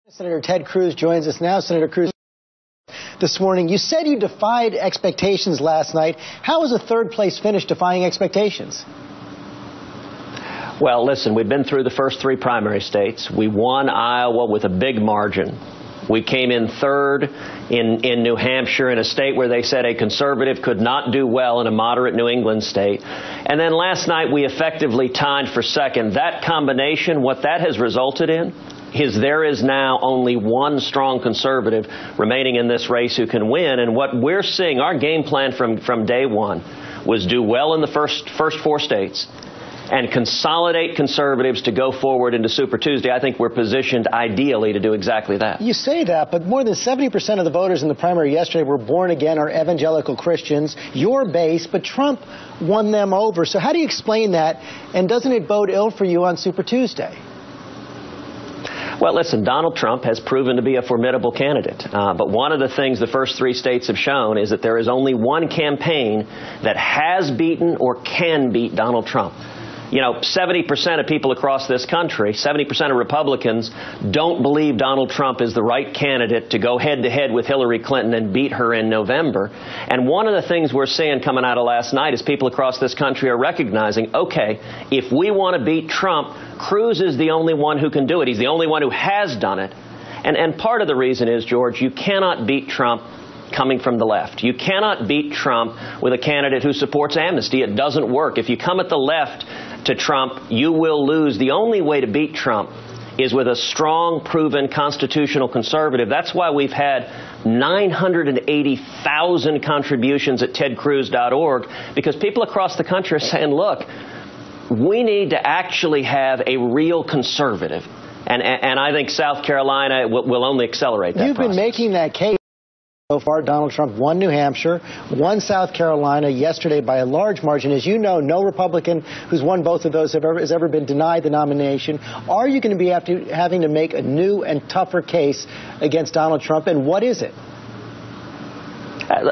Senator Ted Cruz joins us now. Senator Cruz, this morning, you said you defied expectations last night. How was a third-place finish defying expectations? Well, listen, we've been through the first three primary states. We won Iowa with a big margin. We came in third in New Hampshire, in a state where they said a conservative could not do well in a moderate New England state. And then last night we effectively tied for second. That combination, what that has resulted in is there is now only one strong conservative remaining in this race who can win. And what we're seeing, our game plan from day one was do well in the first four states and consolidate conservatives to go forward into Super Tuesday. I think we're positioned ideally to do exactly that. You say that, but more than 70% of the voters in the primary yesterday were born again or evangelical Christians, your base, but Trump won them over. So how do you explain that? And doesn't it bode ill for you on Super Tuesday? Well, listen, Donald Trump has proven to be a formidable candidate. But one of the things the first three states have shown is that there is only one campaign that has beaten or can beat Donald Trump. You know, 70% of people across this country, 70% of Republicans don't believe Donald Trump is the right candidate to go head-to-head with Hillary Clinton and beat her in November. And one of the things we're seeing coming out of last night is people across this country are recognizing, okay, if we want to beat Trump, Cruz is the only one who can do it. He's the only one who has done it. And part of the reason is, George, you cannot beat Trump coming from the left. You cannot beat Trump with a candidate who supports amnesty. It doesn't work. If you come at the left to Trump, you will lose. The only way to beat Trump is with a strong, proven constitutional conservative. That's why we've had 980,000 contributions at tedcruz.org, because people across the country are saying, look, we need to actually have a real conservative. And I think South Carolina will only accelerate that You've process. been making that case. So far, Donald Trump won New Hampshire, won South Carolina yesterday by a large margin. As you know, no Republican who's won both of those has ever been denied the nomination. Are you going to be having to make a new and tougher case against Donald Trump, and what is it?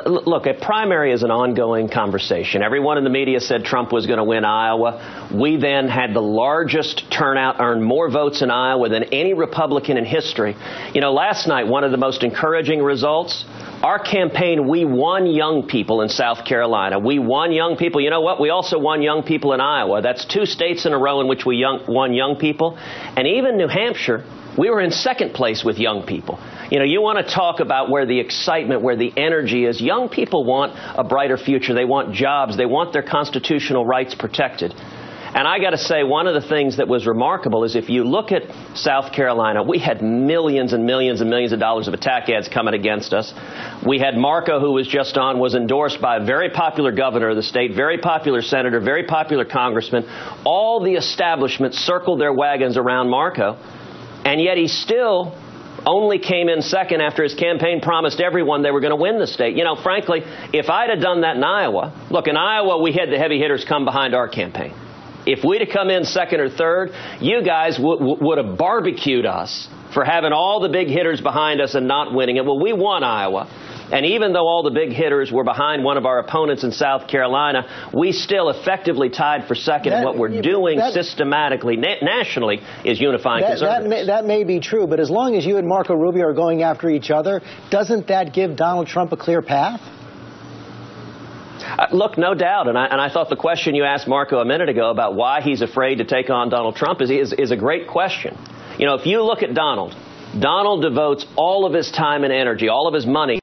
Look, a primary is an ongoing conversation. Everyone in the media said Trump was going to win Iowa. We then had the largest turnout, earned more votes in Iowa than any Republican in history. You know, last night, one of the most encouraging results, our campaign, we won young people in South Carolina. We won young people. You know what? We also won young people in Iowa. That's two states in a row in which we won young people. And even New Hampshire, we were in second place with young people. You know, you want to talk about where the excitement, where the energy is. Young people want a brighter future. They want jobs. They want their constitutional rights protected. And I got to say, one of the things that was remarkable is if you look at South Carolina, we had millions and millions and millions of dollars of attack ads coming against us. We had Marco, who was just on, was endorsed by a very popular governor of the state, very popular senator, very popular congressman. All the establishment circled their wagons around Marco, and yet he still only came in second after his campaign promised everyone they were going to win the state. You know, frankly, if I'd have done that in Iowa, look, in Iowa, we had the heavy hitters come behind our campaign. If we'd have come in second or third, you guys would have barbecued us for having all the big hitters behind us and not winning it. Well, we won Iowa. And even though all the big hitters were behind one of our opponents in South Carolina, we still effectively tied for second. And what we're doing systematically, nationally, is unifying conservatives. That may be true, but as long as you and Marco Rubio are going after each other, doesn't that give Donald Trump a clear path? Look, no doubt, and I thought the question you asked Marco a minute ago about why he's afraid to take on Donald Trump is a great question. You know, if you look at Donald devotes all of his time and energy, all of his money.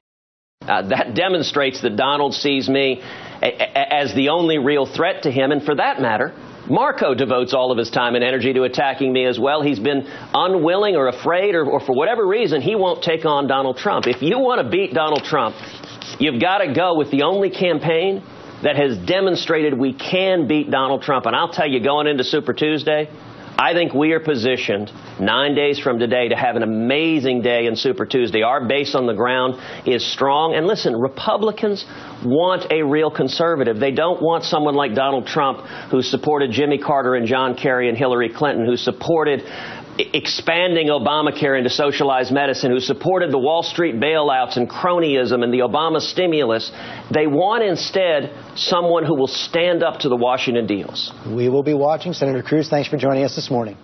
That demonstrates that Donald sees me as the only real threat to him, and for that matter, Marco devotes all of his time and energy to attacking me as well. He's been unwilling or afraid or for whatever reason, he won't take on Donald Trump. If you want to beat Donald Trump, you've got to go with the only campaign that has demonstrated we can beat Donald Trump. And I'll tell you, going into Super Tuesday, I think we are positioned 9 days from today to have an amazing day in Super Tuesday. Our base on the ground is strong. And listen, Republicans want a real conservative. They don't want someone like Donald Trump, who supported Jimmy Carter and John Kerry and Hillary Clinton, who supported expanding Obamacare into socialized medicine, who supported the Wall Street bailouts and cronyism and the Obama stimulus. They want instead someone who will stand up to the Washington deals. We will be watching. Senator Cruz, thanks for joining us this morning.